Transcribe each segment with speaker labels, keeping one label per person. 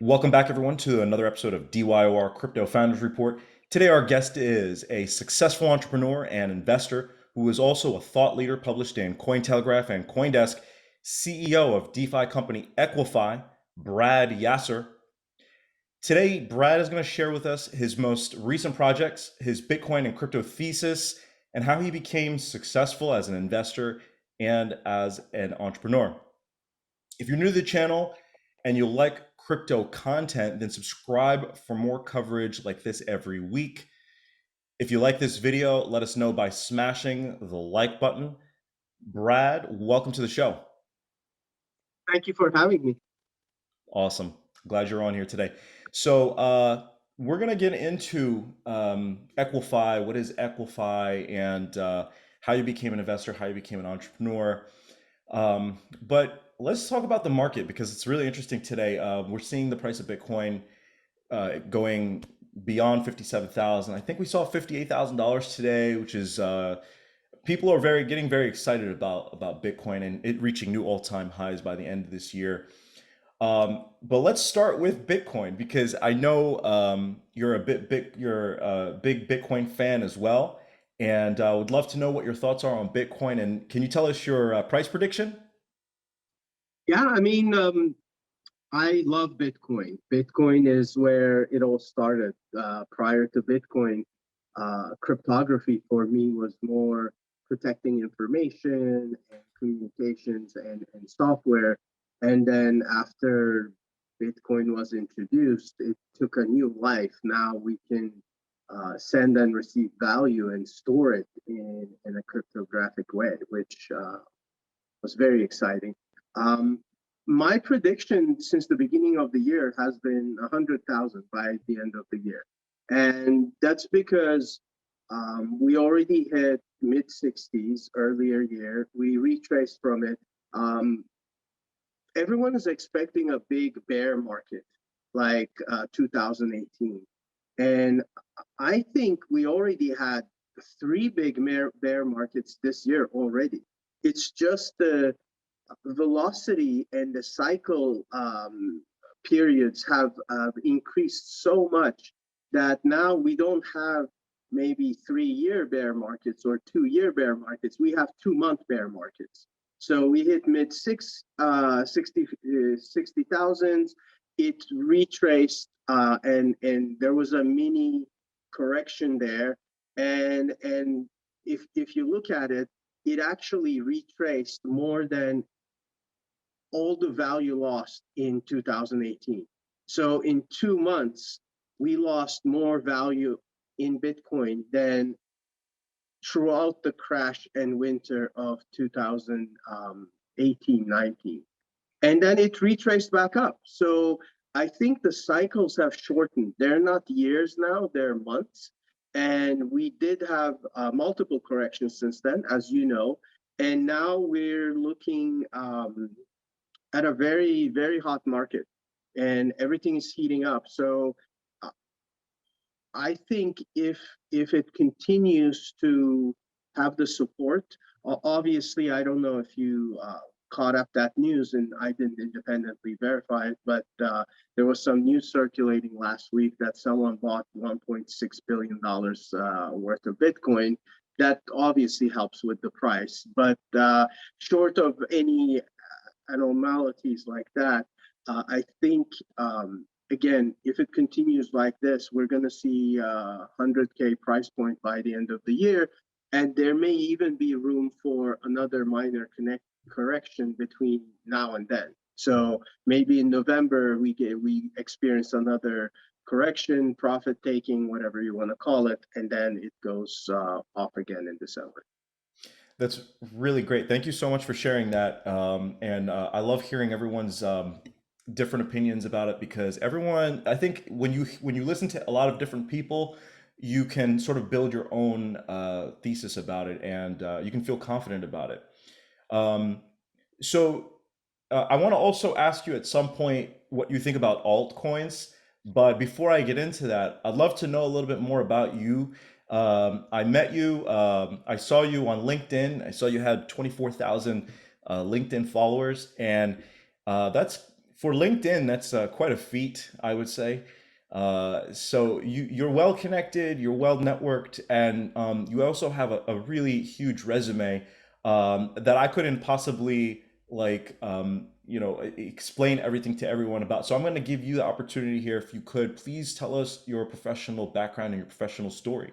Speaker 1: Welcome back, everyone, to another episode of DYOR Crypto Founders Report. Today, our guest is a successful entrepreneur and investor who is also a thought leader published in Cointelegraph and Coindesk, CEO of DeFi company EQUIFI, Brad Yasser. Today, Brad is going to share with us his most recent projects, his Bitcoin and crypto thesis, and how he became successful as an investor and as an entrepreneur. If you're new to the channel and you like crypto content, then subscribe for more coverage like this every week. If you like this video, let us know by smashing the like button. Brad, welcome to the show.
Speaker 2: Thank you for having me.
Speaker 1: Awesome. Glad you're on here today. So we're going to get into EQUIFI, what is EQUIFI, and how you became an investor, how you became an entrepreneur. But let's talk about the market because it's really interesting today. We're seeing the price of Bitcoin going beyond 57,000. I think we saw $58,000 today, which is people are getting very excited about Bitcoin and it reaching new all-time highs by the end of this year. But let's start with Bitcoin because I know you're a big Bitcoin fan as well, and I would love to know what your thoughts are on Bitcoin. And can you tell us your price prediction?
Speaker 2: Yeah, I love Bitcoin. Bitcoin is where it all started. Prior to Bitcoin, cryptography for me was more protecting information and communications and software. And then after Bitcoin was introduced, it took a new life. Now we can send and receive value and store it in a cryptographic way, which was very exciting. Um, my prediction since the beginning of the year has been 100,000 by the end of the year. And that's because we already hit mid 60s earlier year. We retraced from it. Um, Everyone is expecting a big bear market like 2018. And I think we already had three big bear markets this year already. It's just the velocity and the cycle periods have increased so much that now we don't have maybe 3 year bear markets or 2 year bear markets. We have 2 month bear markets. So we hit mid 60,000s. It retraced and there was a mini correction there. And if you look at it, it actually retraced more than all the value lost in 2018. So in 2 months, we lost more value in Bitcoin than throughout the crash and winter of 2018, 19. And then it retraced back up. So I think the cycles have shortened. They're not years now, they're months. And we did have multiple corrections since then, as you know. And now we're looking at a very, very hot market and everything is heating up. So uh, I think if it continues to have the support, obviously, I don't know if you caught up that news, and I didn't independently verify it, but there was some news circulating last week that someone bought $1.6 billion worth of Bitcoin. That obviously helps with the price, but short of any anomalies like that, I think again, if it continues like this, we're going to see 100K price point by the end of the year, and there may even be room for another minor correction between now and then. So maybe in November we experience another correction, profit taking, whatever you want to call it, and then it goes off again in December.
Speaker 1: That's really great. Thank you so much for sharing that. And I love hearing everyone's different opinions about it because everyone, I think when you listen to a lot of different people, you can sort of build your own thesis about it, and you can feel confident about it. Um, so I want to also ask you at some point what you think about altcoins. But before I get into that, I'd love to know a little bit more about you. I met you, I saw you on LinkedIn. I saw you had 24,000 LinkedIn followers, and that's For LinkedIn, that's quite a feat, I would say. So you're well connected, you're well networked, and you also have a really huge resume that I couldn't possibly explain everything to everyone about. So I'm going to give you the opportunity here. If you could, please tell us your professional background and your professional story.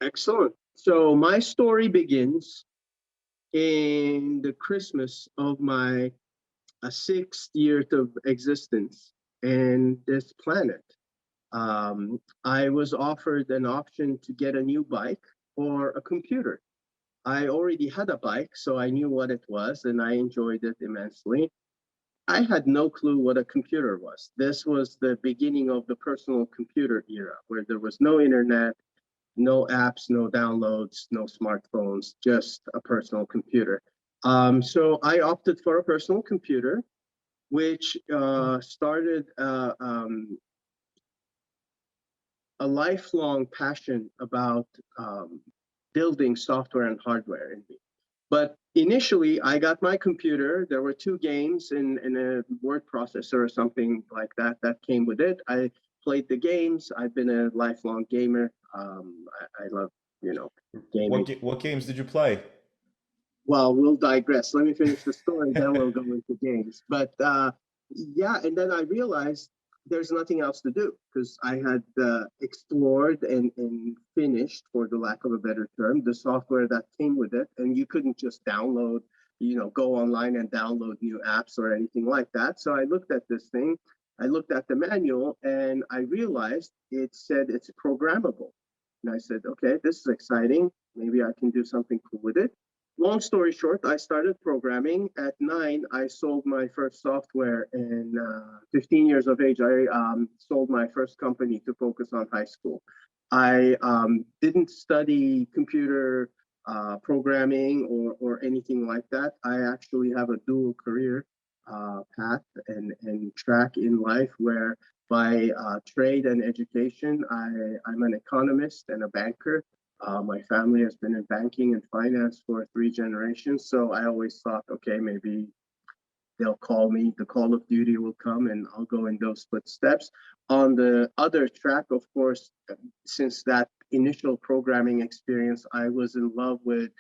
Speaker 2: Excellent. So my story begins in the Christmas of my 6th year of existence in this planet. I was offered an option to get a new bike or a computer. I already had a bike, so I knew what it was and I enjoyed it immensely. I had no clue what a computer was. This was the beginning of the personal computer era where there was no internet, no apps, no downloads, no smartphones, just a personal computer. So I opted for a personal computer, which started a lifelong passion about building software and hardware in me. But initially, I got my computer. There were 2 games in a word processor or something like that that came with it. I played the games. I've been a lifelong gamer. I love, gaming.
Speaker 1: What games did you play?
Speaker 2: Well, we'll digress. Let me finish the story, then we'll go into games. But yeah, and then I realized there's nothing else to do because I had explored and finished, for the lack of a better term, the software that came with it. And you couldn't just download, go online and download new apps or anything like that. So I looked at this thing, I looked at the manual, and I realized it said it's programmable. And I said, okay, this is exciting. Maybe I can do something cool with it. Long story short, I started programming. At 9, I sold my first software. And 15 years of age, I sold my first company to focus on high school. I didn't study computer programming or anything like that. I actually have a dual career path and track in life where by trade and education, I'm an economist and a banker. My family has been in banking and finance for 3 generations. So I always thought, okay, maybe they'll call me, the call of duty will come, and I'll go in those footsteps. On the other track, of course, since that initial programming experience, I was in love with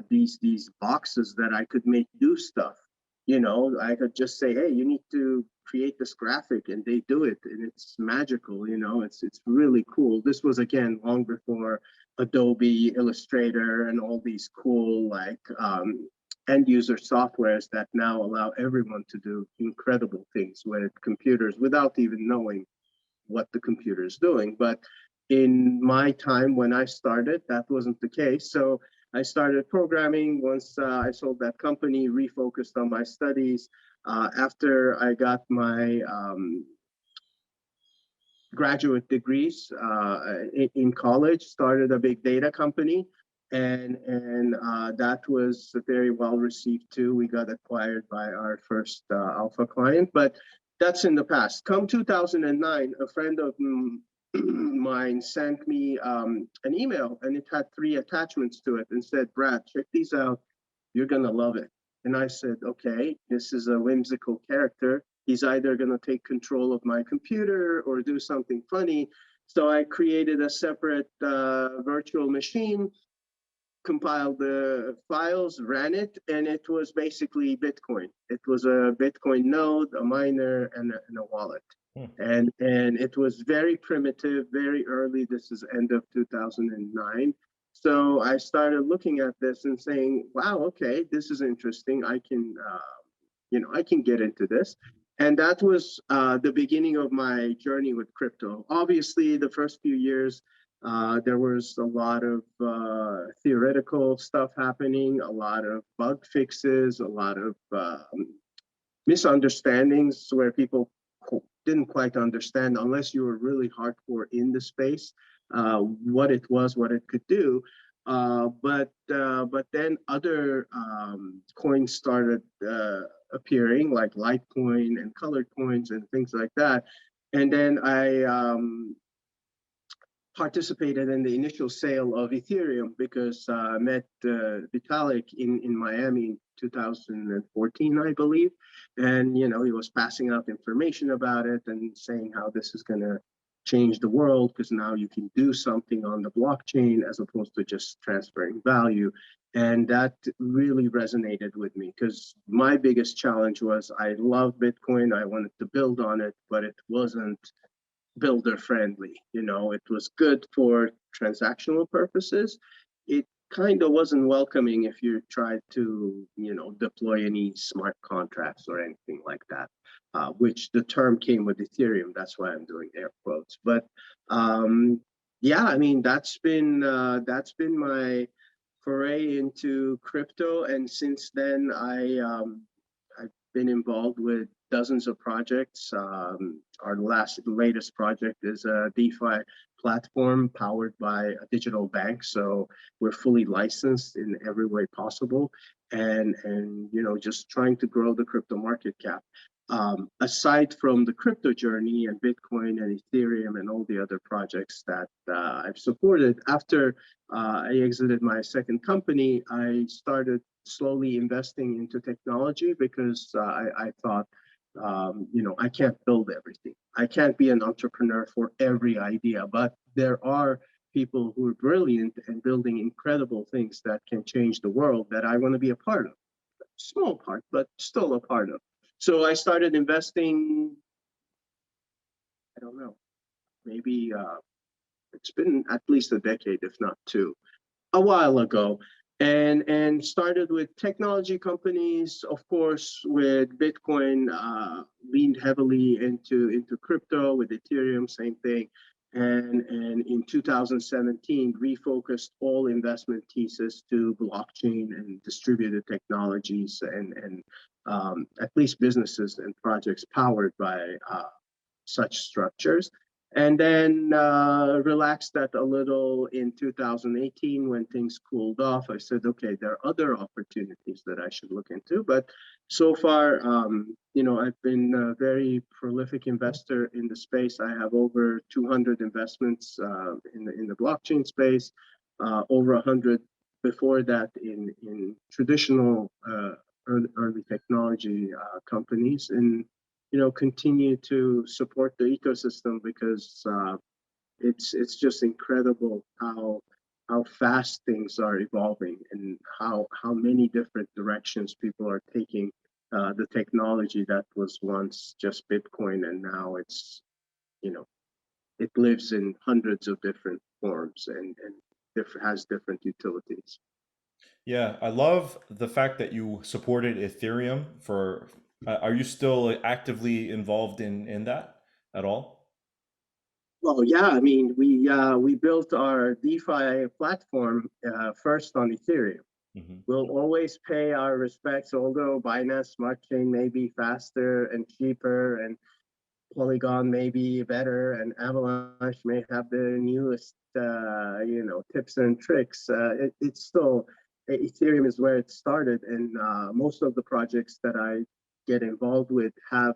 Speaker 2: these boxes that I could make do stuff. I could just say, hey, you need to create this graphic, and they do it, and it's magical. It's really cool. This was again long before Adobe Illustrator and all these cool end user softwares that now allow everyone to do incredible things with computers without even knowing what the computer is doing. But in my time when I started, that wasn't the case. So I started programming. Once I sold that company, refocused on my studies. After I got my graduate degrees in college, started a big data company, and that was very well received too. We got acquired by our first alpha client, but that's in the past. Come 2009, a friend of mine sent me an email, and it had 3 attachments to it, and said, "Brad, check these out. You're gonna love it." And I said, "Okay, this is a whimsical character. He's either going to take control of my computer or do something funny." So I created a separate virtual machine, compiled the files, ran it, and it was basically Bitcoin. It was a Bitcoin node, a miner, and a wallet.
Speaker 1: Hmm.
Speaker 2: And it was very primitive, very early. This is end of 2009. So I started looking at this and saying, wow, okay, this is interesting. I can get into this. And that was the beginning of my journey with crypto. Obviously, the first few years, there was a lot of theoretical stuff happening, a lot of bug fixes, a lot of misunderstandings where people didn't quite understand, unless you were really hardcore in the space, what it was, what it could do. But then other coins started appearing, like Litecoin and colored coins and things like that. And then I participated in the initial sale of Ethereum because I met Vitalik in Miami in 2014, I believe. And, he was passing out information about it and saying how this is going to change the world because now you can do something on the blockchain as opposed to just transferring value. And that really resonated with me because my biggest challenge was I love Bitcoin. I wanted to build on it, but it wasn't builder friendly. It was good for transactional purposes. It kind of wasn't welcoming if you tried to, deploy any smart contracts or anything like that, which the term came with Ethereum. That's why I'm doing air quotes. But yeah, I mean, that's been my foray into crypto. And since then, I've been involved with dozens of projects. Our latest project is a DeFi platform powered by a digital bank. So we're fully licensed in every way possible, and just trying to grow the crypto market cap. Aside from the crypto journey and Bitcoin and Ethereum and all the other projects that I've supported, after I exited my second company, I started slowly investing into technology because I thought, I can't build everything. I can't be an entrepreneur for every idea, but there are people who are brilliant and building incredible things that can change the world that I want to be a part of. Small part, but still a part of. So I started investing, I don't know, maybe it's been at least a decade, if not two, a while ago, and started with technology companies, of course, with Bitcoin, leaned heavily into crypto. With Ethereum, same thing. And in 2017 refocused all investment thesis to blockchain and distributed technologies, and at least businesses and projects powered by such structures. And then relaxed that a little in 2018 when things cooled off. I said, okay, there are other opportunities that I should look into. But so far, I've been a very prolific investor in the space. I have over 200 investments in the blockchain space, over 100 before that in traditional early technology companies. And continue to support the ecosystem because it's just incredible how fast things are evolving and how many different directions people are taking the technology that was once just Bitcoin, and now it lives in hundreds of different forms and has different utilities.
Speaker 1: Yeah, I love the fact that you supported Ethereum for. Are you still actively involved in that at all?
Speaker 2: Well, yeah, I mean, we built our DeFi platform first on Ethereum.
Speaker 1: Hmm.
Speaker 2: We'll always pay our respects, although Binance Smart Chain may be faster and cheaper, and Polygon may be better, and Avalanche may have the newest, tips and tricks. It's still Ethereum is where it started, and most of the projects that I get involved with have,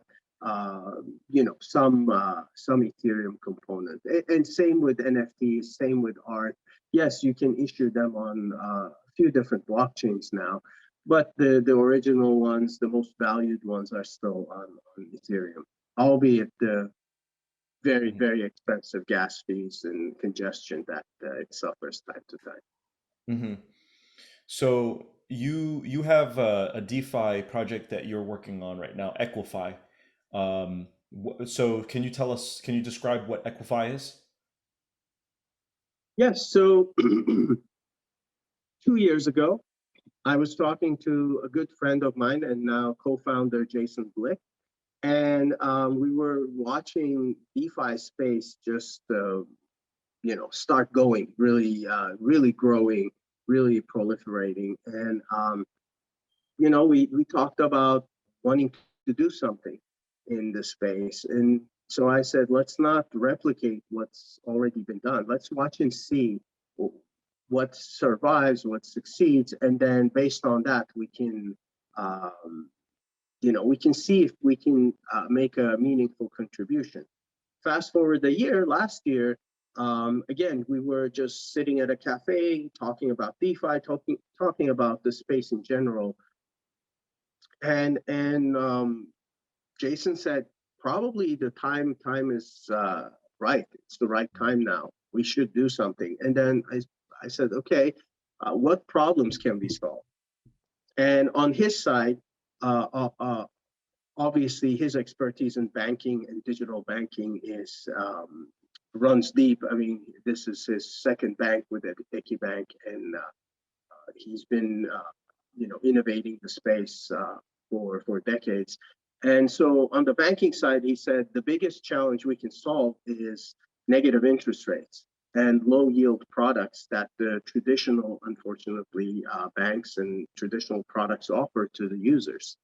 Speaker 2: some Ethereum component. And same with NFTs, same with art. Yes, you can issue them on a few different blockchains now, but the original ones, the most valued ones, are still on Ethereum, albeit the very, very expensive gas fees and congestion that it suffers time to time.
Speaker 1: Hmm. So you have a DeFi project that you're working on right now, EQUIFI. So can you describe what EQUIFI is?
Speaker 2: Yes, so 2 years ago, I was talking to a good friend of mine and now co-founder Jason Blick, and we were watching DeFi space just start going, really, really growing, really proliferating. And we talked about wanting to do something in this space. And so I said, let's not replicate what's already been done. Let's watch and see what survives, what succeeds, and then based on that, um, we can see if we can make a meaningful contribution. Fast forward a year, last year, Again, we were just sitting at a cafe talking about DeFi, talking about the space in general, and Jason said, probably the time is right. It's the right time now. We should do something. And then I said, okay, what problems can we solve? And on his side, uh, uh, uh, obviously his expertise in banking and digital banking is runs deep. I mean, this is his second bank with EQIFI, and he's been innovating the space for decades. And so on the banking side, he said the biggest challenge we can solve is negative interest rates and low yield products that the traditional, unfortunately, banks and traditional products offer to the users.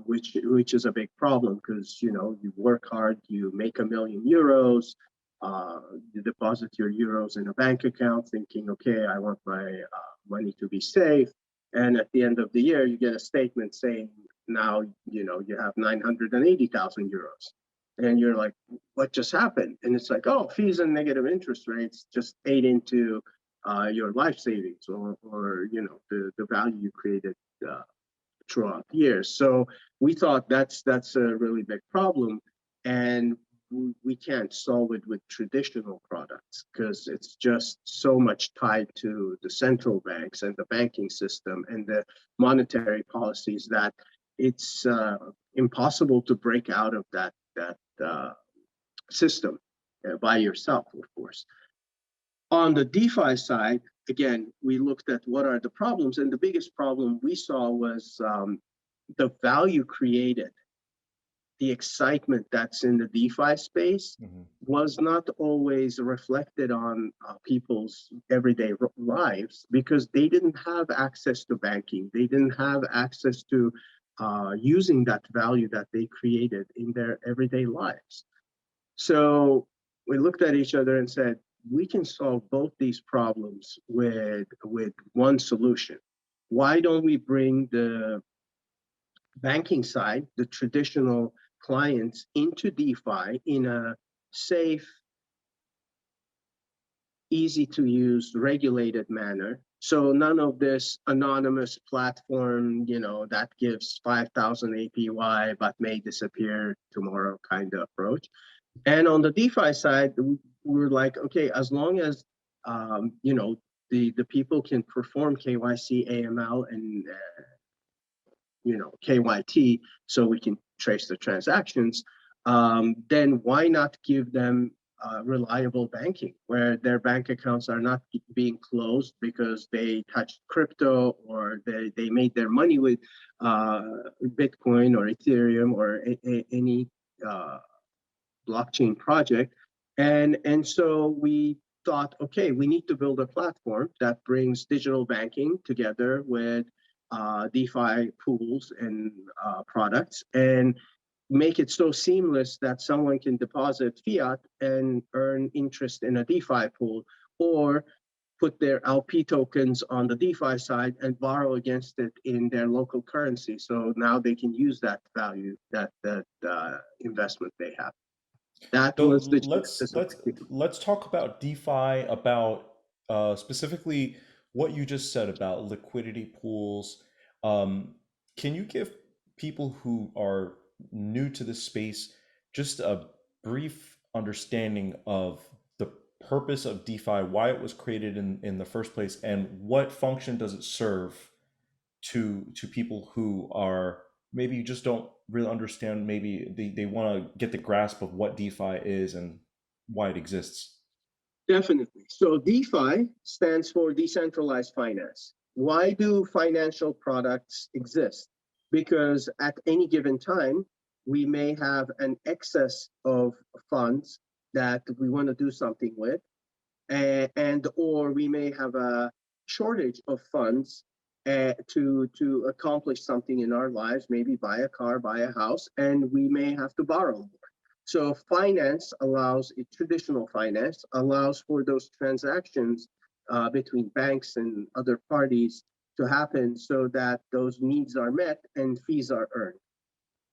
Speaker 2: Which is a big problem because you work hard, you make €1 million, you deposit your euros in a bank account, thinking, okay, I want my money to be safe, and at the end of the year, you get a statement saying now you have 980,000 euros, and you're like, what just happened? And it's like, oh, fees and negative interest rates just ate into your life savings or the value you created. Throughout years. So we thought that's a really big problem, and we can't solve it with traditional products because it's just so much tied to the central banks and the banking system and the monetary policies that it's impossible to break out of that system by yourself, of course. On the DeFi side, again, we looked at what are the problems, and the biggest problem we saw was the value created, the excitement that's in the DeFi space was not always reflected on people's everyday lives because they didn't have access to banking. They didn't have access to using that value that they created in their everyday lives. So we looked at each other and said, we can solve both these problems with one solution. Why don't we bring the banking side, the traditional clients, into DeFi in a safe, easy to use, regulated manner? So none of this anonymous platform, that gives 5,000 APY but may disappear tomorrow kind of approach. And on the DeFi side, we're like, okay, as long as the people can perform KYC, AML, and KYT, so we can trace the transactions, then why not give them reliable banking where their bank accounts are not being closed because they touched crypto or they made their money with Bitcoin or Ethereum or any blockchain project. And so we thought, okay, we need to build a platform that brings digital banking together with DeFi pools and products and make it so seamless that someone can deposit fiat and earn interest in a DeFi pool, or put their LP tokens on the DeFi side and borrow against it in their local currency. So now they can use that value, that investment they have. That
Speaker 1: So
Speaker 2: was the
Speaker 1: let's
Speaker 2: genesis of
Speaker 1: let's
Speaker 2: EQUIFI.
Speaker 1: let's talk about DeFi, about specifically what you just said about liquidity pools. Um, can you give people who are new to this space just a brief understanding of the purpose of DeFi, why it was created in the first place, and what function does it serve to people who are maybe you just don't really understand, maybe they want to get the grasp of what DeFi is and why it exists.
Speaker 2: Definitely. So DeFi stands for decentralized finance. Why do financial products exist? Because at any given time, we may have an excess of funds that we want to do something with, and or we may have a shortage of funds to accomplish something in our lives, maybe buy a car, buy a house, and we may have to borrow more. So finance allows, traditional finance allows for those transactions between banks and other parties to happen so that those needs are met and fees are earned.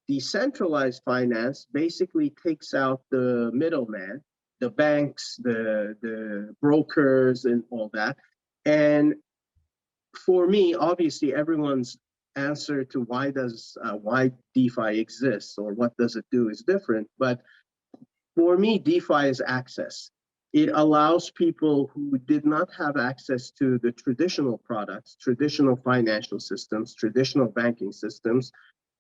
Speaker 2: Decentralized finance basically takes out the middleman the banks, the brokers, and all that. And for me, obviously, everyone's answer to why DeFi exists or what does it do is different. But for me, DeFi is access. It allows people who did not have access to the traditional products, traditional financial systems, traditional banking systems,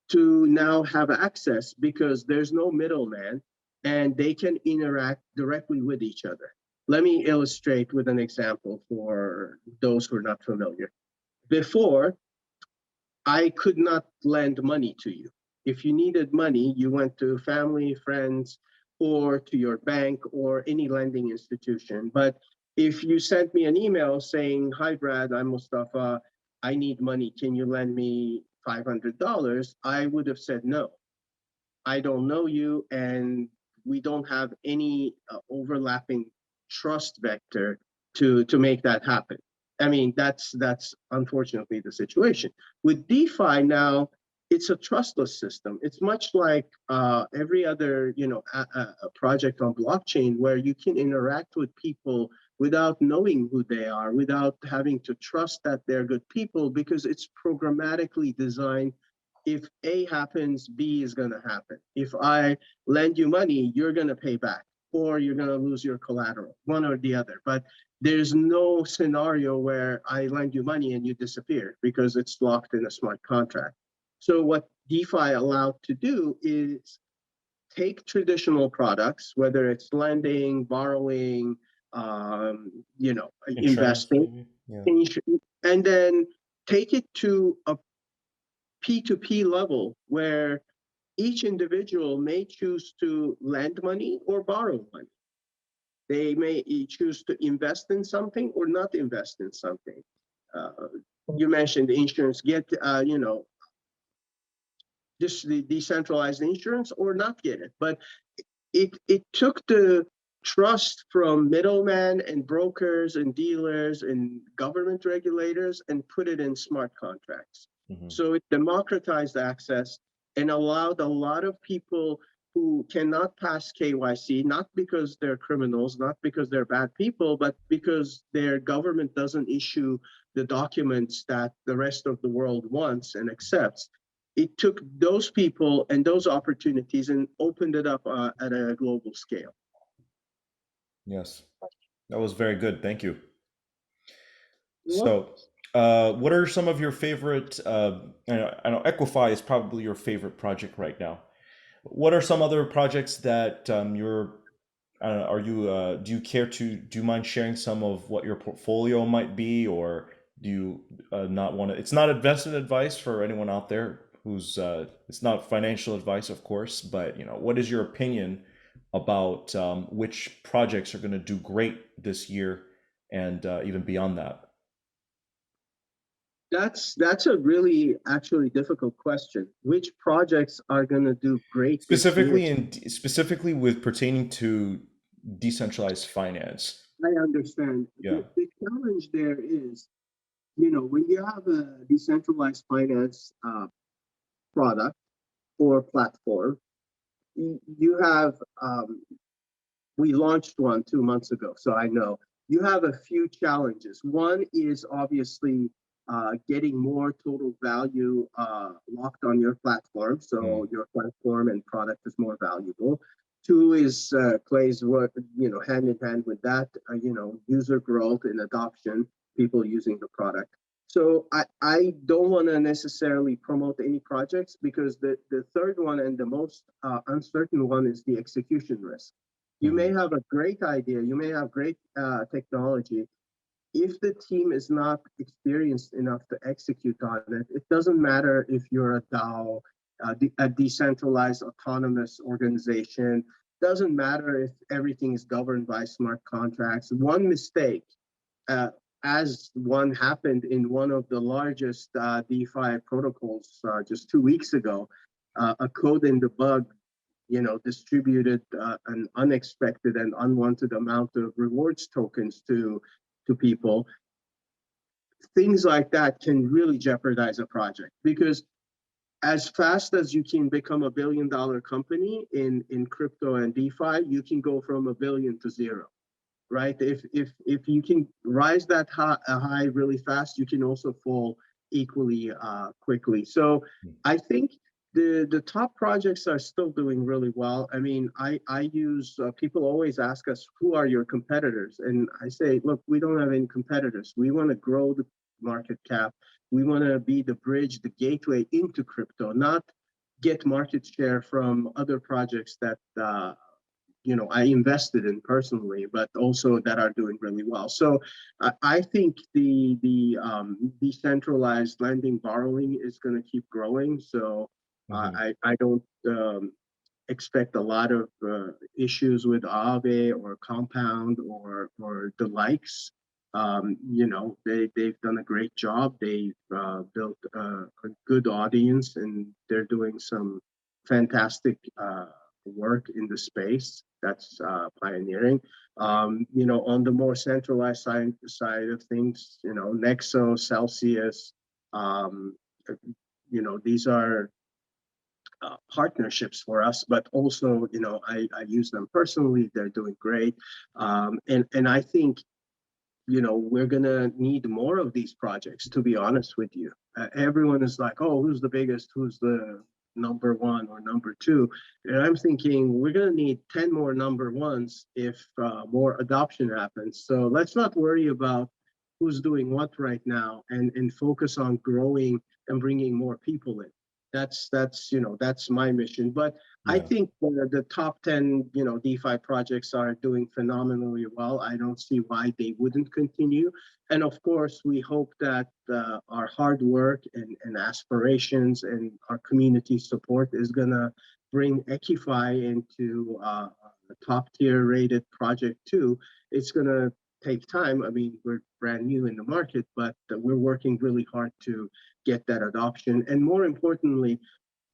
Speaker 2: to now have access because there's no middleman and they can interact directly with each other. Let me illustrate with an example for those who are not familiar. Before, I could not lend money to you. If you needed money, you went to family, friends, or to your bank or any lending institution. But if you sent me an email saying, "Hi, Brad, I'm Mustafa. I need money. Can you lend me $500?" I would have said no. I don't know you, and we don't have any overlapping trust vector to make that happen. I mean, that's unfortunately the situation. With DeFi now, it's a trustless system. It's much like every other, a project on blockchain where you can interact with people without knowing who they are, without having to trust that they're good people, because it's programmatically designed. If A happens, B is going to happen. If I lend you money, you're going to pay back, or you're going to lose your collateral, one or the other. But there's no scenario where I lend you money and you disappear because it's locked in a smart contract. So what DeFi allowed to do is take traditional products, whether it's lending, borrowing,
Speaker 1: Insurance,
Speaker 2: investing,
Speaker 1: maybe. Yeah.
Speaker 2: and then take it to a P2P level where each individual may choose to lend money or borrow money. They may choose to invest in something or not invest in something. Uh, you mentioned insurance, get, just the decentralized insurance or not get it. But it took the trust from middlemen and brokers and dealers and government regulators and put it in smart contracts.
Speaker 1: Hmm.
Speaker 2: So it democratized access and allowed a lot of people who cannot pass KYC, not because they're criminals, not because they're bad people, but because their government doesn't issue the documents that the rest of the world wants and accepts. It took those people and those opportunities and opened it up at a global scale.
Speaker 1: Yes, that was very good. Thank you.
Speaker 2: Well,
Speaker 1: So, what are some of your favorite? I know EQUIFI is probably your favorite project right now. What are some other projects that you're? I don't know, are you? Do you care to? Do you mind sharing some of what your portfolio might be, or do you not want to? It's not investment advice for anyone out there who's. It's not financial advice, of course, but what is your opinion about which projects are going to do great this year and even beyond that?
Speaker 2: that's a really actually difficult question. Which projects are going to do great this year?
Speaker 1: Specifically with pertaining to decentralized finance.
Speaker 2: I understand.
Speaker 1: Yeah.
Speaker 2: The challenge there is, when you have a decentralized finance product or platform, you have we launched one 2 months ago, so I know you have a few challenges. One is obviously getting more total value locked on your platform,
Speaker 1: Mm.
Speaker 2: so your platform and product is more valuable. Two is plays work, hand in hand with that, user growth and adoption, people using the product. So I don't want to necessarily promote any projects because the third one and the most uncertain one is the execution risk. You may
Speaker 1: Mhm.
Speaker 2: have a great idea, you may have great technology. If the team is not experienced enough to execute on it, it doesn't matter if you're a DAO, a decentralized autonomous organization. Doesn't matter if everything is governed by smart contracts. One mistake, uh, as one happened in one of the largest DeFi protocols just 2 weeks ago, a code in the bug distributed an unexpected and unwanted amount of rewards tokens to people. Things like that can really jeopardize a project because as fast as you can become $1 billion company in crypto and DeFi, you can go from a billion to zero, right? If you can rise that high really fast, you can also fall equally quickly. So I think the top projects are still doing really well. I mean, I use people always ask us, who are your competitors? And I say, look, we don't have any competitors. We want to grow the market cap. We want to be the bridge, the gateway into crypto, not get market share from other projects that I invested in personally, but also that are doing really well. So I think the decentralized lending borrowing is going to keep growing. So
Speaker 1: Hmm.
Speaker 2: I don't expect a lot of issues with Aave or Compound or the likes. They've done a great job. They've built a good audience, and they're doing some fantastic work in the space. That's pioneering. On the more centralized side of things, Nexo, Celsius, um, these are partnerships for us, but also, I use them personally. They're doing great. And I think, we're going to need more of these projects, to be honest with you. Everyone is like, oh, who's the biggest? Who's the number one or number two? And I'm thinking we're going to need 10 more number ones if more adoption happens. So let's not worry about who's doing what right now, and focus on growing and bringing more people in. That's my mission. But I
Speaker 1: Yeah.
Speaker 2: think the top 10 DeFi projects are doing phenomenally well. I don't see why they wouldn't continue. And of course, we hope that our hard work and aspirations and our community support is going to bring EQUIFI into a top tier rated project too. It's going to take time. I mean, we're brand new in the market, but we're working really hard to get that adoption. And more importantly,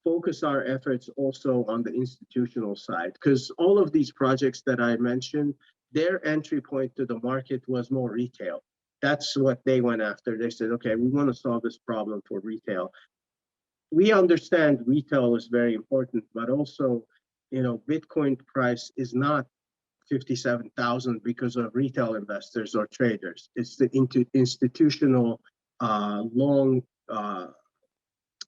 Speaker 2: focus our efforts also on the institutional side, because all of these projects that I mentioned, their entry point to the market was more retail. That's what they went after. They said, okay, we want to solve this problem for retail. We understand retail is very important, but also, Bitcoin price is not 57,000 because of retail investors or traders. It's the institutional long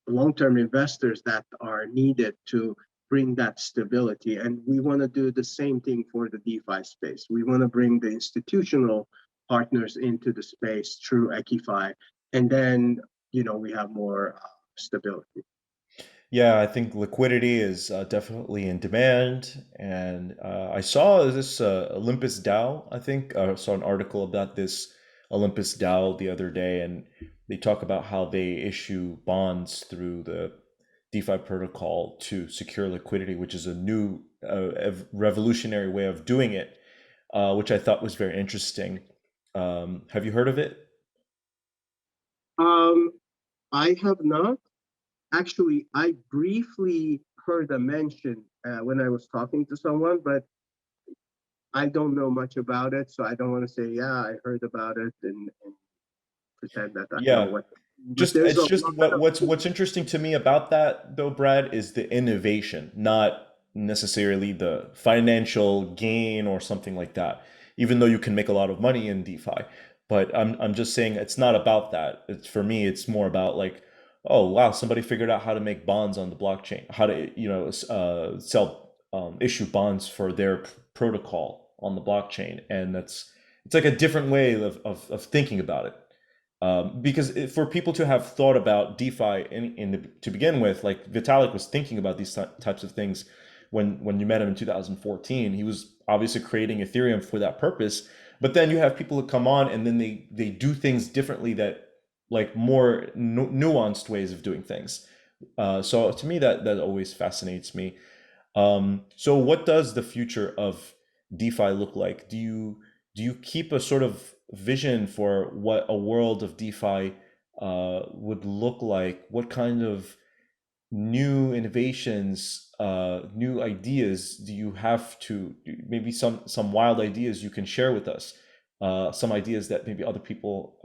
Speaker 2: long-term investors that are needed to bring that stability. And we want to do the same thing for the DeFi space. We want to bring the institutional partners into the space through EQIFI, and then we have more stability.
Speaker 1: Yeah, I think liquidity is definitely in demand. And I saw this Olympus DAO, I think. I saw an article about this Olympus DAO the other day, and they talk about how they issue bonds through the DeFi protocol to secure liquidity, which is a new, revolutionary way of doing it, which I thought was very interesting. Have you heard of it?
Speaker 2: Um, I have not. Actually, I briefly heard a mention when I was talking to someone, but I don't know much about it, so I don't want to say, yeah, I heard about it, and pretend that I know
Speaker 1: Yeah.
Speaker 2: what. But
Speaker 1: Just
Speaker 2: there's a
Speaker 1: it's just
Speaker 2: lot of
Speaker 1: what's interesting to me about that though, Brad, is the innovation, not necessarily the financial gain or something like that. Even though you can make a lot of money in DeFi, but I'm just saying it's not about that. It's for me, it's more about like, oh wow, somebody figured out how to make bonds on the blockchain, how to sell issue bonds for their protocol on the blockchain, and it's like a different way of thinking about it. Because for people to have thought about DeFi to begin with, like Vitalik was thinking about these types of things when you met him in 2014. He was obviously creating Ethereum for that purpose. But then you have people who come on and then they do things differently, that like more nuanced ways of doing things. So to me, that always fascinates me. So what does the future of DeFi look like? Do you keep a sort of vision for what a world of DeFi would look like? What kind of new innovations, new ideas do you have to maybe some wild ideas you can share with us? Some ideas that maybe other people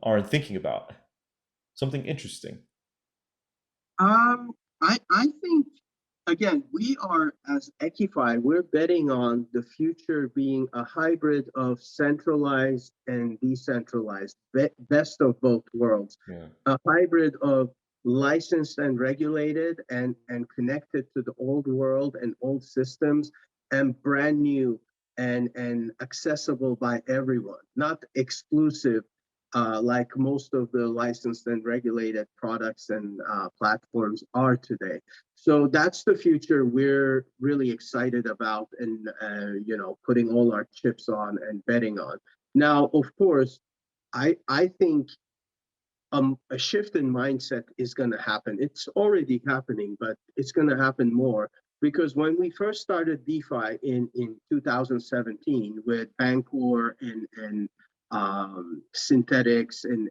Speaker 1: aren't thinking about. Something interesting.
Speaker 2: I think, again, we are, as EQIFI, we're betting on the future being a hybrid of centralized and decentralized, best of both worlds,
Speaker 1: Yeah.
Speaker 2: a hybrid of licensed and regulated and connected to the old world and old systems, and brand new and accessible by everyone, not exclusive like most of the licensed and regulated products and platforms are today. So that's the future we're really excited about, and putting all our chips on and betting on. Now, of course, I think a shift in mindset is going to happen. It's already happening, but it's going to happen more because when we first started DeFi in 2017 with Bancor and synthetics and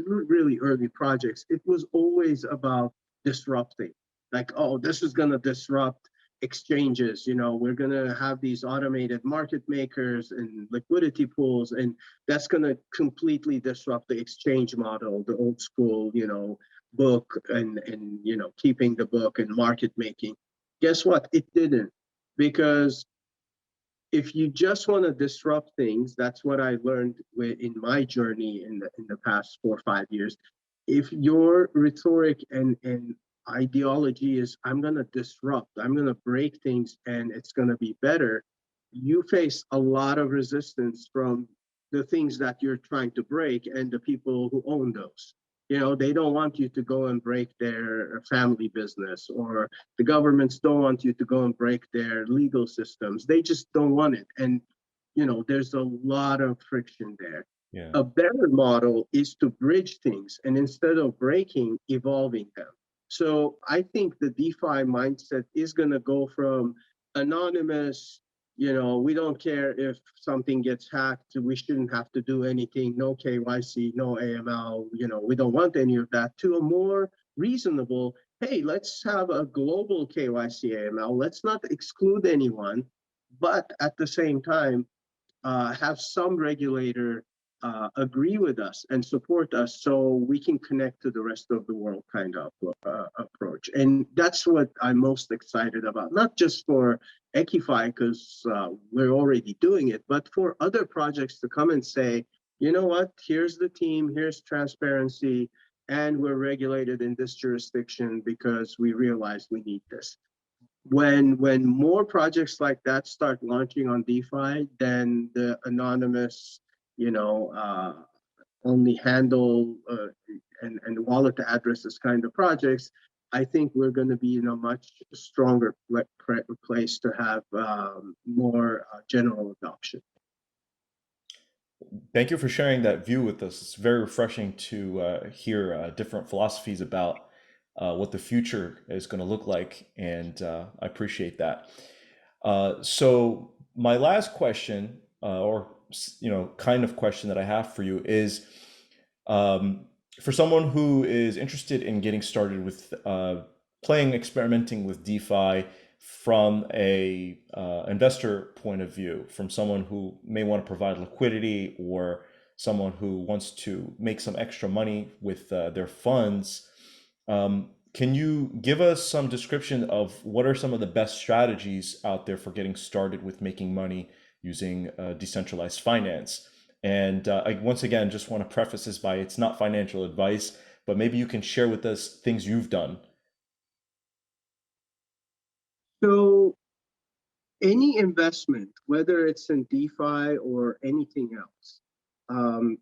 Speaker 2: really early projects, it was always about disrupting. Like, oh, this is going to disrupt exchanges. We're going to have these automated market makers and liquidity pools, and that's going to completely disrupt the exchange model, the old school, book and keeping the book and market making. Guess what? It didn't, because if you just want to disrupt things, that's what I learned in my journey in the past 4 or 5 years. If your rhetoric and ideology is I'm going to disrupt, I'm going to break things, and it's going to be better, you face a lot of resistance from the things that you're trying to break and the people who own those. They don't want you to go and break their family business, or the governments don't want you to go and break their legal systems. They just don't want it. And, there's a lot of friction there.
Speaker 1: Yeah.
Speaker 2: A better model is to bridge things and instead of breaking, evolving them. So I think the DeFi mindset is going to go from anonymous, we don't care if something gets hacked, we shouldn't have to do anything, no KYC, no AML, we don't want any of that, to a more reasonable, hey, let's have a global KYC AML, let's not exclude anyone, but at the same time, have some regulator agree with us and support us so we can connect to the rest of the world kind of approach. And that's what I'm most excited about, not just for EQIFI, because we're already doing it, but for other projects to come and say, you know what, here's the team, here's transparency, and we're regulated in this jurisdiction because we realize we need this. When more projects like that start launching on DeFi, then the anonymous, only handle and wallet addresses kind of projects, I think we're going to be in a much stronger place to have more general adoption.
Speaker 1: Thank you for sharing that view with us. It's very refreshing to hear different philosophies about what the future is going to look like, and I appreciate that. So my last question, or kind of question that I have for you is, um, for someone who is interested in getting started with playing, experimenting with DeFi from a investor point of view, from someone who may want to provide liquidity, or someone who wants to make some extra money with their funds, can you give us some description of what are some of the best strategies out there for getting started with making money using decentralized finance? And I once again just want to preface this by, it's not financial advice, but maybe you can share with us things you've done.
Speaker 2: So any investment, whether it's in DeFi or anything else,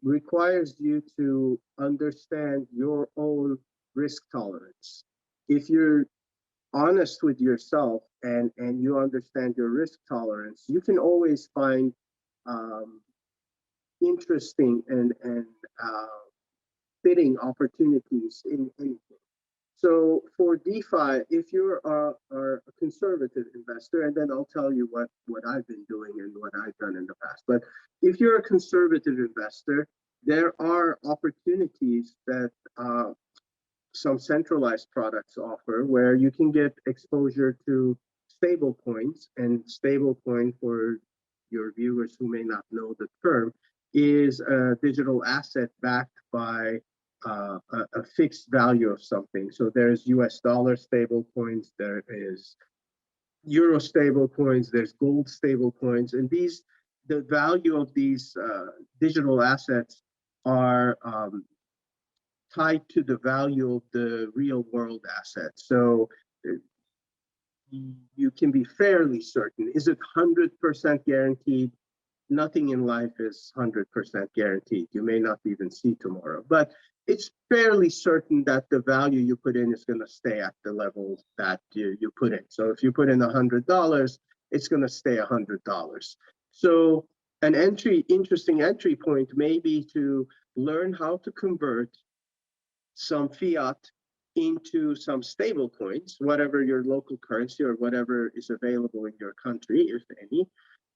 Speaker 2: requires you to understand your own risk tolerance. If you're honest with yourself and you understand your risk tolerance, you can always find um, interesting and uh, fitting opportunities in anything. So for DeFi, if you're a conservative investor, and then I'll tell you what I've been doing and what I've done in the past. But if you're a conservative investor, there are opportunities that some centralized products offer where you can get exposure to stable coins. And stable coin, for your viewers who may not know the term, is a digital asset backed by a fixed value of something. So there's US dollar stable coins, there is euro stable coins, there's gold stable coins, and the value of these digital assets are tied to the value of the real world assets. So you can be fairly certain. Is it 100% guaranteed? Nothing in life is 100% guaranteed. You may not even see tomorrow, but it's fairly certain that the value you put in is going to stay at the level that you put in. So if you put in $100, it's going to stay $100. So an interesting entry point may be to learn how to convert some fiat into some stable coins, whatever your local currency or whatever is available in your country, if any,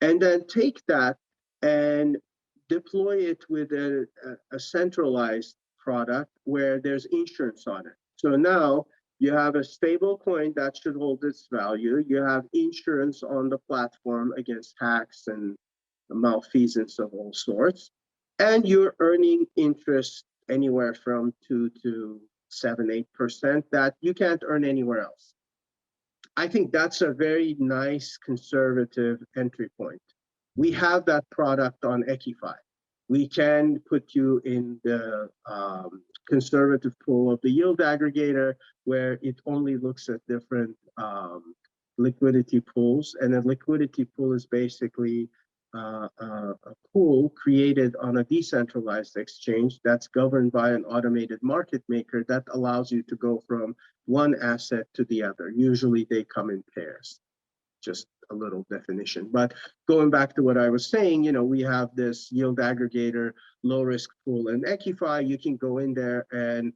Speaker 2: and then take that and deploy it with a centralized product where there's insurance on it. So now you have a stable coin that should hold its value. You have insurance on the platform against hacks and malfeasance of all sorts, and you're earning interest anywhere from 2 to 7, 8% that you can't earn anywhere else. I think that's a very nice conservative entry point. We have that product on EQUIFI. We can put you in the conservative pool of the yield aggregator, where it only looks at different liquidity pools. And a liquidity pool is basically a pool created on a decentralized exchange that's governed by an automated market maker that allows you to go from one asset to the other. Usually they come in pairs. Just a little definition. But going back to what I was saying, we have this yield aggregator, low risk pool, and EQIFI. You can go in there, and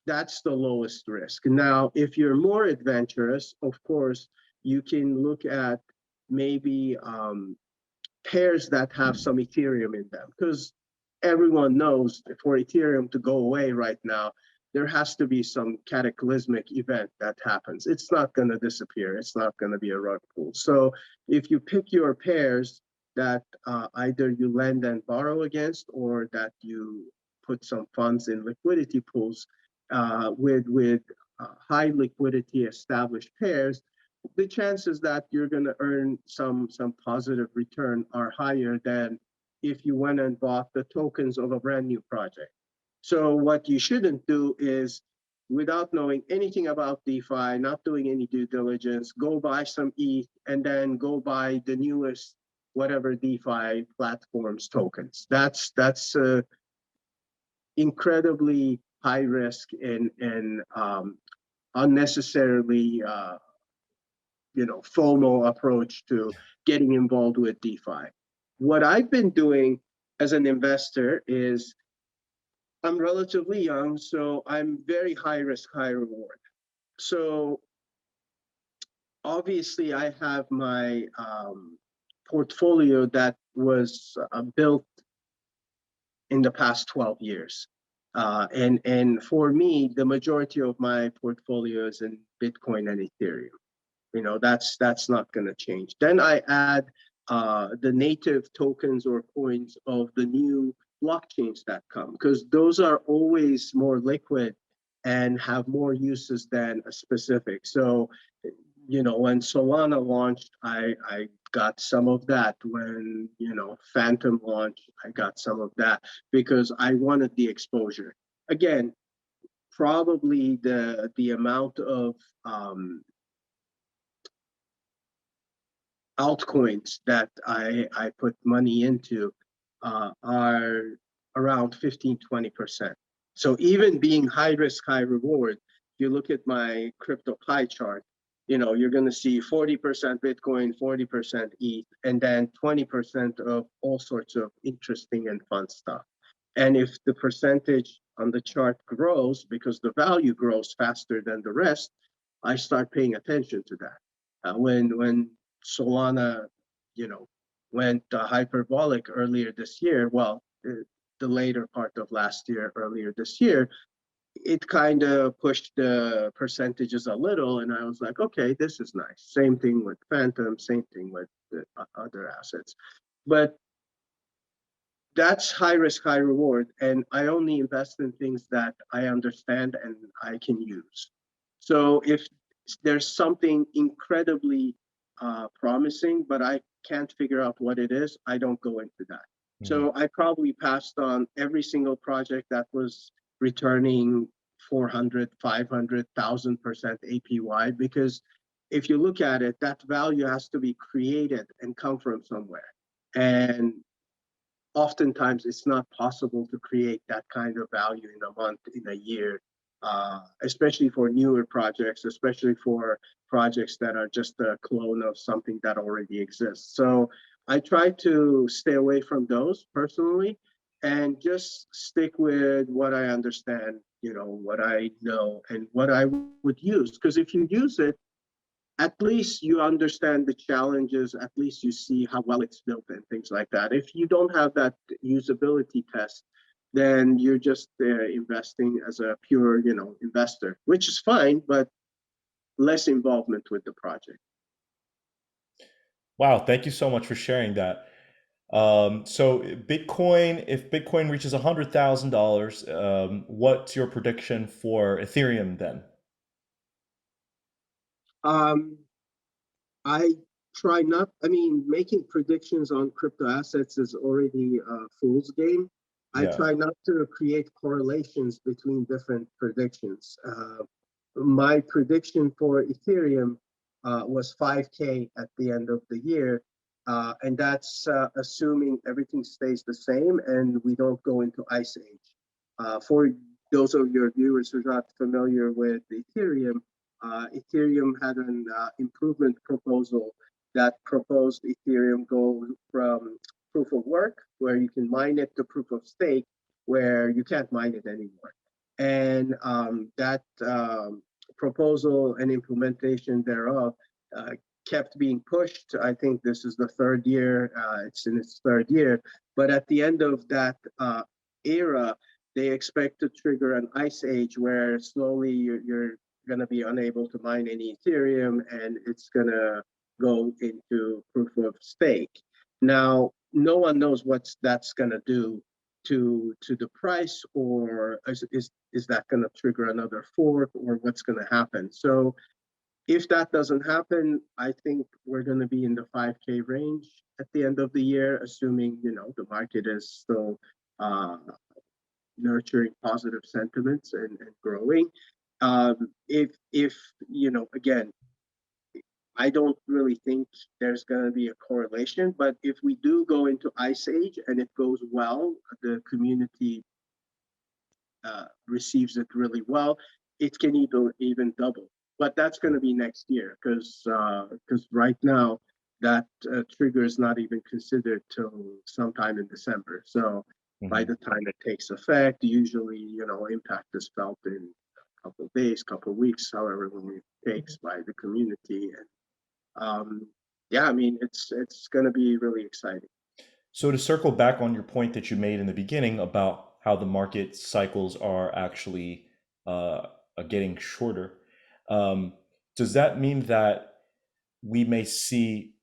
Speaker 2: that's the lowest risk. Now, if you're more adventurous, of course, you can look at maybe pairs that have some Ethereum in them, because everyone knows for Ethereum to go away right now, there has to be some cataclysmic event that happens. It's not going to disappear. It's not going to be a rug pull. So if you pick your pairs that either you lend and borrow against, or that you put some funds in liquidity pools with high liquidity established pairs, the chances that you're going to earn some positive return are higher than if you went and bought the tokens of a brand new project. So what you shouldn't do is, without knowing anything about DeFi, not doing any due diligence, go buy some ETH and then go buy the newest whatever DeFi platforms tokens. That's incredibly high risk and unnecessarily FOMO approach to getting involved with DeFi. What I've been doing as an investor is, I'm relatively young, so I'm very high risk, high reward. So obviously I have my portfolio that was built in the past 12 years. And for me, the majority of my portfolio is in Bitcoin and Ethereum. That's not going to change. Then I add the native tokens or coins of the new blockchains that come, because those are always more liquid and have more uses than a specific. So, when Solana launched, I got some of that. When, Phantom launched, I got some of that because I wanted the exposure. Again, probably the amount of altcoins that I put money into are around 15-20%. So even being high risk, high reward, if you look at my crypto pie chart, you're going to see 40% Bitcoin, 40% ETH, and then 20% of all sorts of interesting and fun stuff. And if the percentage on the chart grows because the value grows faster than the rest, I start paying attention to that. When Solana, went hyperbolic earlier this year, the later part of last year, earlier this year, it kind of pushed the percentages a little, and I was like, okay, this is nice. Same thing with Phantom, same thing with the other assets. But that's high risk, high reward. And I only invest in things that I understand and I can use. So if there's something incredibly promising, but I can't figure out what it is, I don't go into that.
Speaker 1: Mhm.
Speaker 2: So I probably passed on every single project that was returning 400, 500,000% APY, because if you look at it, that value has to be created and come from somewhere. And oftentimes it's not possible to create that kind of value in a month, in a year, especially for newer projects, especially for projects that are just a clone of something that already exists. So I try to stay away from those personally and just stick with what I understand, what I know and what I would use. Because if you use it, at least you understand the challenges, at least you see how well it's built and things like that. If you don't have that usability test, then you're just investing as a pure, investor, which is fine, but less involvement with the project.
Speaker 1: Wow, thank you so much for sharing that. So Bitcoin, if Bitcoin reaches $100,000, what's your prediction for Ethereum then?
Speaker 2: Um, I try not, I mean, making predictions on crypto assets is already a fool's game. I
Speaker 1: Yeah.
Speaker 2: try not to create correlations between different predictions. My prediction for Ethereum was 5K at the end of the year. And that's assuming everything stays the same and we don't go into ice age. For those of your viewers who are not familiar with Ethereum, Ethereum had an improvement proposal that proposed Ethereum go from proof of work, where you can mine it, to proof of stake, where you can't mine it anymore. And that proposal and implementation thereof uh, kept being pushed. I think this is the third year, it's in its third year. But at the end of that era, they expect to trigger an ice age where slowly you're going to be unable to mine any Ethereum and it's going to go into proof of stake. Now, no one knows what that's going to do to the price, or is that going to trigger another fork, or what's going to happen. So if that doesn't happen, I think we're going to be in the 5K range at the end of the year, assuming the market is still uh, nurturing positive sentiments and growing. If again, I don't really think there's going to be a correlation, but if we do go into ice age and it goes well, the community receives it really well, it can even double. But that's going to be next year, because right now that trigger is not even considered till sometime in December. So by
Speaker 1: Mhm.
Speaker 2: the time it takes effect, usually impact is felt in a couple of days, couple of weeks, however long it takes by the community. And yeah, I mean it's going to be really exciting.
Speaker 1: So to circle back on your point that you made in the beginning about how the market cycles are actually getting shorter, um, does that mean that we may see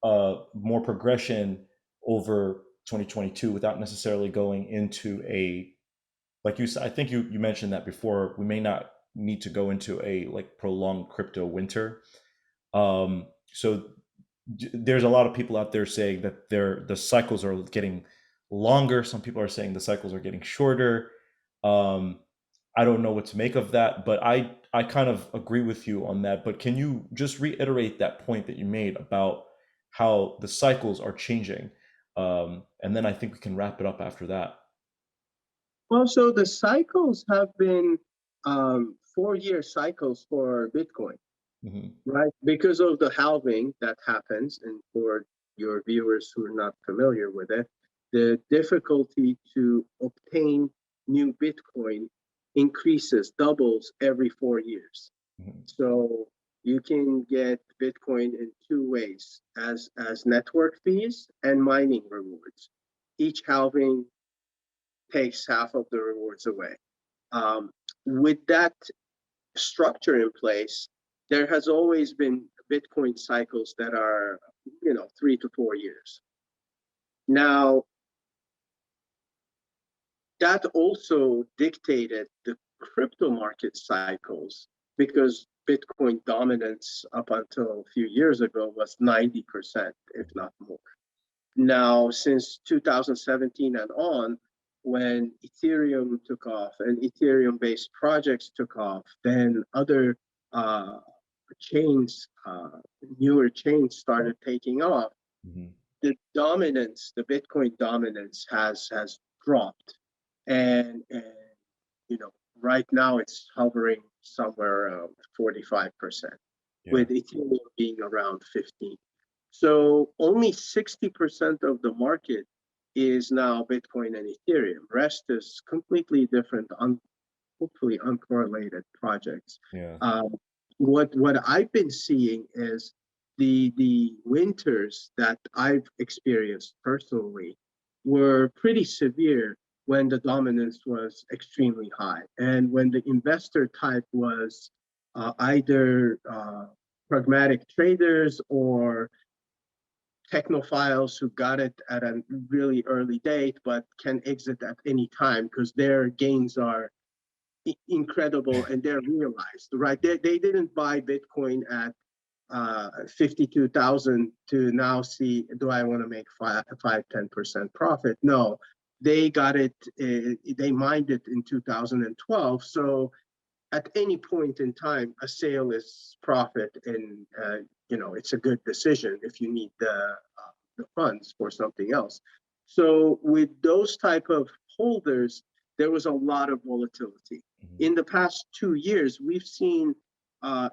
Speaker 1: more progression over 2022 without necessarily going into a, like you said, I think you mentioned that before, we may not need to go into a like prolonged crypto winter. So there's a lot of people out there saying that the cycles are getting longer. Some people are saying the cycles are getting shorter. Um, I don't know what to make of that, but I kind of agree with you on that. But can you just reiterate that point that you made about how the cycles are changing? And then I think we can wrap it up after that.
Speaker 2: Also, the cycles have been 4-year cycles for Bitcoin,
Speaker 1: Hmm.
Speaker 2: right? Because of the halving that happens, and for your viewers who are not familiar with it, the difficulty to obtain new Bitcoin increases, doubles every 4 years.
Speaker 1: Hmm.
Speaker 2: So you can get Bitcoin in two ways, as network fees and mining rewards. Each halving takes half of the rewards away. Um, with that structure in place, there has always been Bitcoin cycles that are, 3 to 4 years. Now, that also dictated the crypto market cycles because Bitcoin dominance up until a few years ago was 90%, if not more. Now, since 2017 and on, when Ethereum took off and Ethereum-based projects took off, then other uh, chains, newer chains started taking off.
Speaker 1: Mhm.
Speaker 2: The Bitcoin dominance has dropped, and right now it's hovering somewhere around 45%,
Speaker 1: Yeah.
Speaker 2: with Ethereum being around 15. So only 60% of the market is now Bitcoin and Ethereum. Rest is completely different, hopefully uncorrelated projects.
Speaker 1: Yeah.
Speaker 2: Um, what I've been seeing is the winters that I've experienced personally were pretty severe when the dominance was extremely high, and when the investor type was either pragmatic traders or technophiles who got it at a really early date but can exit at any time because their gains are incredible and they're realized, right? They didn't buy Bitcoin at 52,000 to now see, do I want to make 10% profit? No, they got it, they mined it in 2012. So at any point in time, a sale is profit, and it's a good decision if you need the funds for something else. So with those type of holders, there was a lot of volatility.
Speaker 1: Mhm.
Speaker 2: In the past 2 years, we've seen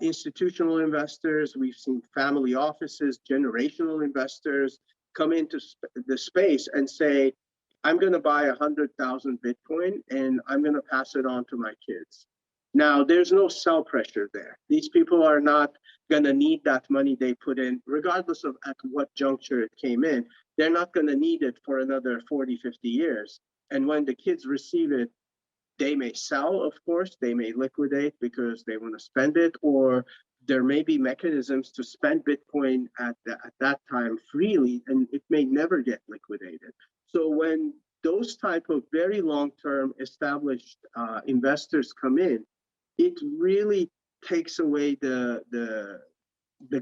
Speaker 2: institutional investors, we've seen family offices, generational investors come into the space and say, I'm going to buy 100,000 Bitcoin and I'm going to pass it on to my kids. Now, there's no sell pressure there. These people are not going to need that money they put in, regardless of at what juncture it came in. They're not going to need it for another 40, 50 years. And when the kids receive it, they may sell, of course, they may liquidate because they want to spend it, or there may be mechanisms to spend Bitcoin at that time freely, and it may never get liquidated. So when those type of very long-term established investors come in, it really takes away the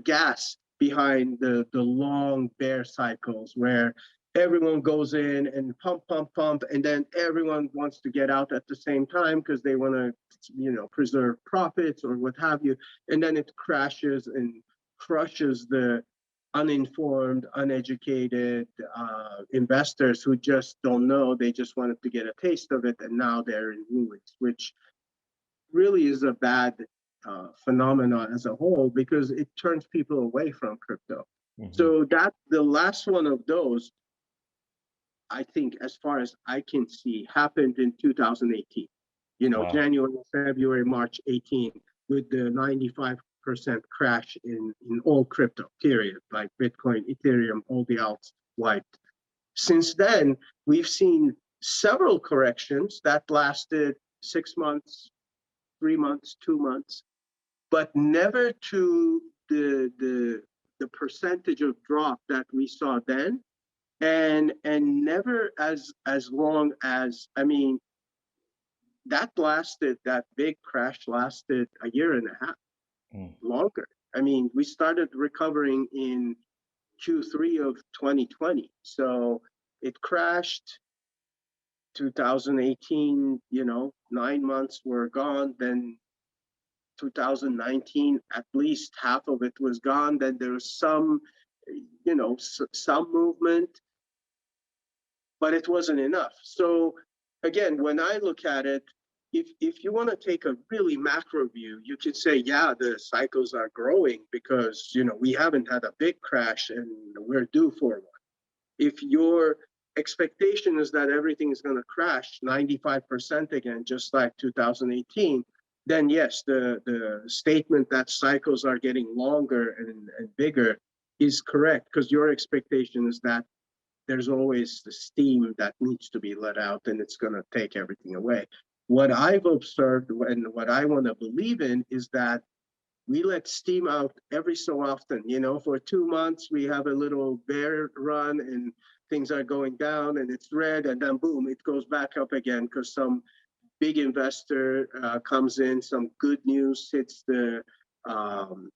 Speaker 2: gas behind the long bear cycles where everyone goes in and pump, and then everyone wants to get out at the same time because they want to, preserve profits or what have you. And then it crashes and crushes the uninformed, uneducated investors who just don't know. They just wanted to get a taste of it, and now they're in ruins, which really is a bad phenomenon as a whole because it turns people away from crypto.
Speaker 1: Mhm.
Speaker 2: So that the last one of those, I think, as far as I can see, happened in 2018.
Speaker 1: Wow.
Speaker 2: January, February, March 18, with the 95% crash in all crypto, period, like Bitcoin, Ethereum, all the alts wiped. Since then, we've seen several corrections that lasted 6 months, 3 months, 2 months, but never to the percentage of drop that we saw then, and never as long as, I mean, that big crash lasted a year and a half
Speaker 1: Mm.
Speaker 2: longer. I mean, we started recovering in Q3 of 2020, so it crashed 2018, 9 months were gone. Then 2019, at least half of it was gone. Then there was some movement, but it wasn't enough. So again, when I look at it, if you want to take a really macro view, you could say, yeah, the cycles are growing because we haven't had a big crash and we're due for one. If your expectation is that everything is going to crash 95% again, just like 2018, then yes, the statement that cycles are getting longer and bigger is correct, because your expectation is that there's always the steam that needs to be let out and it's going to take everything away. What I've observed and what I want to believe in is that we let steam out every so often. For 2 months, we have a little bear run and things are going down and it's red, and then boom, it goes back up again because some big investor comes in, some good news hits the um,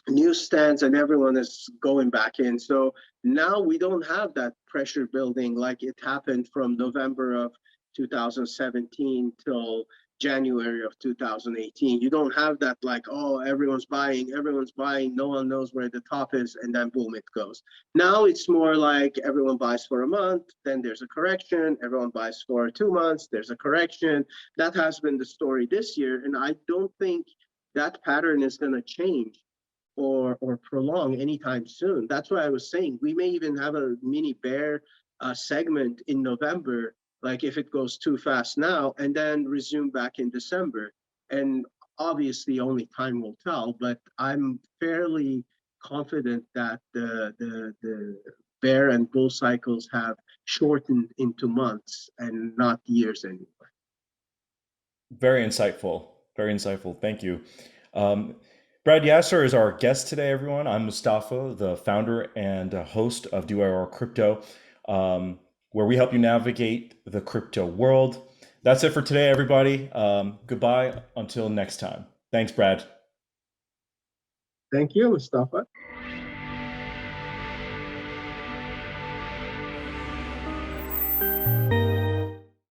Speaker 2: newsstands, and everyone is going back in. So now we don't have that pressure building like it happened from November of 2017 till January of 2018. You don't have that like, oh, everyone's buying, no one knows where the top is, and then boom, it goes. Now it's more like everyone buys for a month, then there's a correction, everyone buys for 2 months, there's a correction. That has been the story this year, and I don't think that pattern is going to change or prolong anytime soon. That's why I was saying we may even have a mini bear segment in November, like if it goes too fast now, and then resume back in December. And obviously, only time will tell. But I'm fairly confident that the bear and bull cycles have shortened into months and not years anymore.
Speaker 1: Very insightful. Very insightful. Thank you. Um, Brad Yasser is our guest today, everyone. I'm Mustafa, the founder and host of DYOR Crypto, where we help you navigate the crypto world. That's it for today, everybody. Goodbye until next time. Thanks, Brad.
Speaker 2: Thank you, Mustafa.